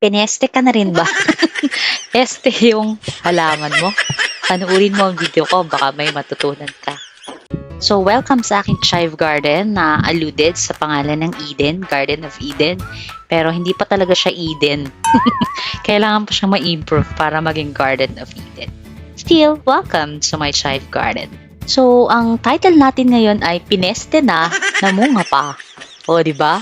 Pineste ka na rin ba? Este yung halaman mo. Panuurin mo ang video ko, baka may matutunan ka. So, welcome sa aking chive garden na alluded sa pangalan ng Eden, Garden of Eden. Pero hindi pa talaga siya Eden. Kailangan pa siyang ma-improve para maging Garden of Eden. Still, welcome to my chive garden. So, ang title natin ngayon ay Pineste na, namunga pa. O, di ba?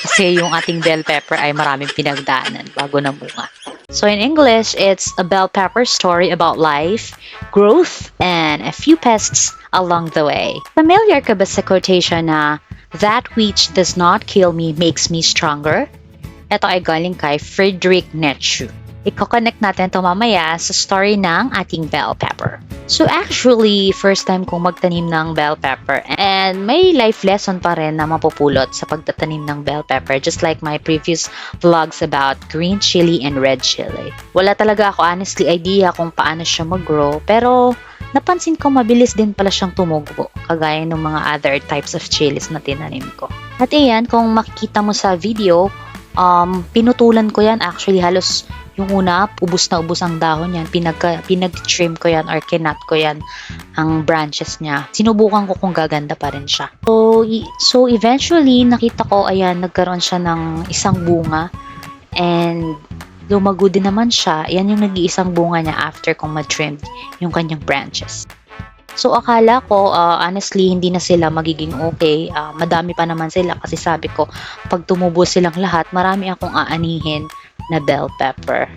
Kasi yung ating bell pepper ay maraming pinagdaanan bago namunga. So in English, it's a bell pepper story about life, growth, and a few pests along the way. Familiar ka ba sa quotation na, "That which does not kill me makes me stronger"? Ito ay galing kay Friedrich Nietzsche. Iko-connect natin ito mamaya sa story ng ating bell pepper. So actually, first time kong magtanim ng bell pepper and may life lesson pa rin na mapupulot sa pagtatanim ng bell pepper, just like my previous vlogs about green chili and red chili. Wala talaga ako honestly idea kung paano siya mag-grow, pero napansin ko mabilis din pala siyang tumubo, kagaya ng mga other types of chilies na tinanim ko. At iyan, kung makikita mo sa video, pinutulan ko yan actually halos. Yung una, ubos na ubos ang dahon yan. Pinag-trim ko yan or kinat ko yan ang branches niya. Sinubukan ko kung gaganda pa rin siya. So eventually, nakita ko, ayan, nagkaroon siya ng isang bunga. And lumago din naman siya. Yan yung nag-iisang bunga niya after kong ma-trim yung kanyang branches. So akala ko, honestly, hindi na sila magiging okay. Madami pa naman sila kasi sabi ko, pag tumubo silang lahat, marami akong aanihin na bell pepper.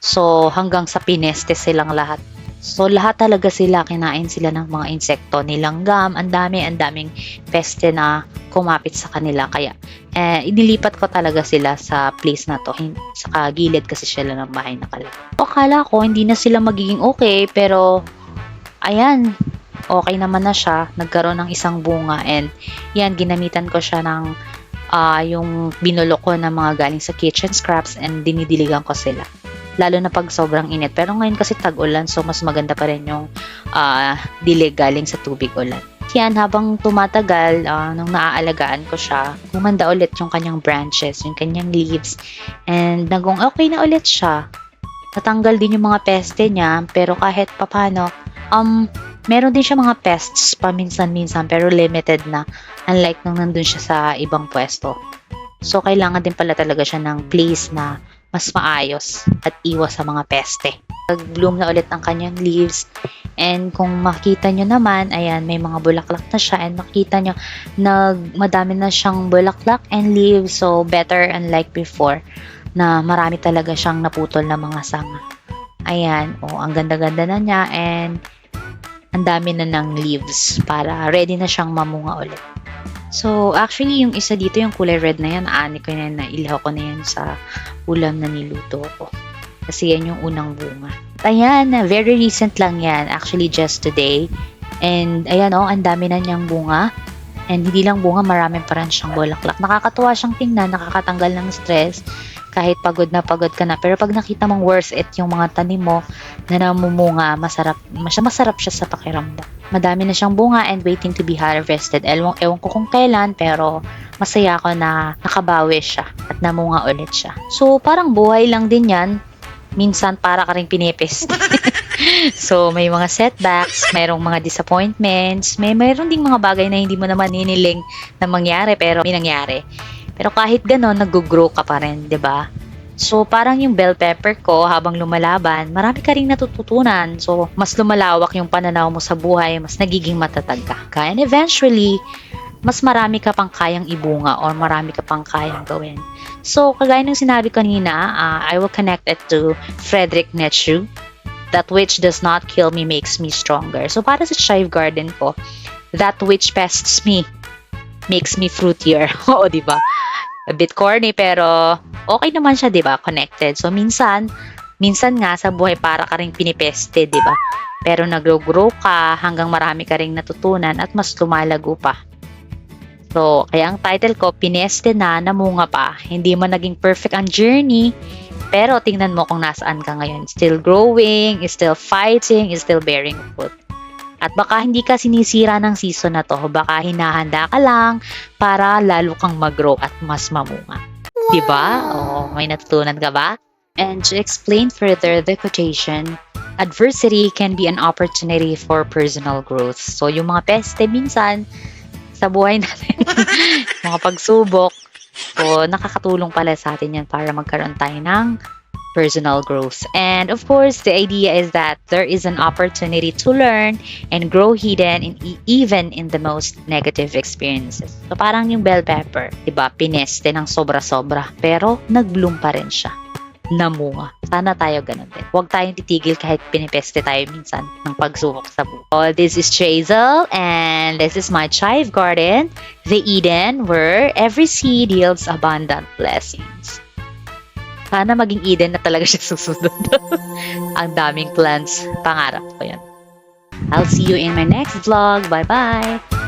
So hanggang sa pineste silang lahat. So lahat talaga sila, kinain sila ng mga insekto, nilanggam, ang daming peste na kumapit sa kanila. Kaya inilipat ko talaga sila sa place na to. Sa kagilid kasi sila ng bahay na kalapit. So akala ko hindi na sila magiging okay, pero ayan, okay naman na siya. Nagkaroon ng isang bunga and yan, ginamitan ko siya ng yung binulok ko na mga galing sa kitchen scraps and dinidiligan ko sila. Lalo na pag sobrang init. Pero ngayon kasi tag-ulan, so mas maganda pa rin yung dilig galing sa tubig ulan. Yan, habang tumatagal, nung naaalagaan ko siya, gumanda ulit yung kanyang branches, yung kanyang leaves, and naging okay na ulit siya. Natanggal din yung mga peste niya, pero kahit papano, meron din siya mga pests paminsan-minsan pero limited na, unlike nung nandun siya sa ibang pwesto. So kailangan din pala talaga siya ng place na mas maayos at iwas sa mga peste. Pag-bloom na ulit ang kanyang leaves, and kung makita nyo naman, ayan, may mga bulaklak na siya, and makita nyo madami na siyang bulaklak and leaves, so better unlike before na marami talaga siyang naputol na mga sanga. Ayan, ang ganda-ganda na niya, and ang dami na ng leaves para ready na siyang mamunga ulit. So, actually, yung isa dito, yung kulay red na yan, aani ko na yan, nailaw ko na yan sa ulam na niluto ko. Kasi yan yung unang bunga. Ayan, very recent lang yan. Actually, just today. And, ayan ang dami na niyang bunga. And hindi lang bunga, marami pa rin siyang bulaklak. Nakakatuwa siyang tingnan, nakakatanggal ng stress. Kahit pagod na pagod ka na. Pero pag nakita mong worth it yung mga tanim mo na namumunga, masarap siya sa pakiramdam. Madami na siyang bunga and waiting to be harvested. Ewan ko kung kailan, pero masaya ako na nakabawi siya at namunga ulit siya. So parang buhay lang din yan. Minsan para ka rin pinipis. So may mga setbacks, mayroong mga disappointments, mayroon ding mga bagay na hindi mo naman hiniling na mangyari pero may nangyari. Pero kahit gano'n, nag-grow ka pa rin, 'di ba? So parang yung bell pepper ko, habang lumalaban, marami ka ring natututunan. So mas lumalawak yung pananaw mo sa buhay, mas nagiging matatag ka. And eventually, mas marami ka pang kayang ibunga or marami ka pang kayang gawin. So kagaya ng sinabi kanina, I will connect it to Friedrich Nietzsche. That which does not kill me makes me stronger. So para sa chive garden ko, that which pests me makes me fruitier. Oo, di ba? A bit corny pero okay naman siya, 'di ba? Connected. So minsan nga sa buhay para ka ring pinipeste, 'di ba? Pero nag-grow ka hanggang marami ka ring natutunan at mas lumalago pa. So, kaya ang title ko, Pineste na, namunga pa. Hindi man naging perfect ang journey, pero tingnan mo kung nasaan ka ngayon. Still growing, still fighting, still bearing fruit. At baka hindi ka sinisira ng season na to, baka hinahanda ka lang para lalo kang mag-grow at mas mamunga. Diba? May natutunan ka ba? And to explain further the quotation, adversity can be an opportunity for personal growth. So yung mga peste minsan sa buhay natin, mga pagsubok, so nakakatulong pala sa atin yan para magkaroon tayo ng personal growth. And of course, the idea is that there is an opportunity to learn and grow hidden even in the most negative experiences. So parang yung bell pepper, diba? Pineste ng sobra-sobra, pero nag-bloom pa rin siya. Namunga. Sana tayo ganun din. Huwag tayong titigil kahit pinipeste tayo minsan ng pagsubok sa buhay. This is Chazel and this is my Chive Garden, the Eden where every seed yields abundant blessings. Sana maging Eden na talaga siya susunod. Ang daming plants. Pangarap ko yan. I'll see you in my next vlog. Bye-bye!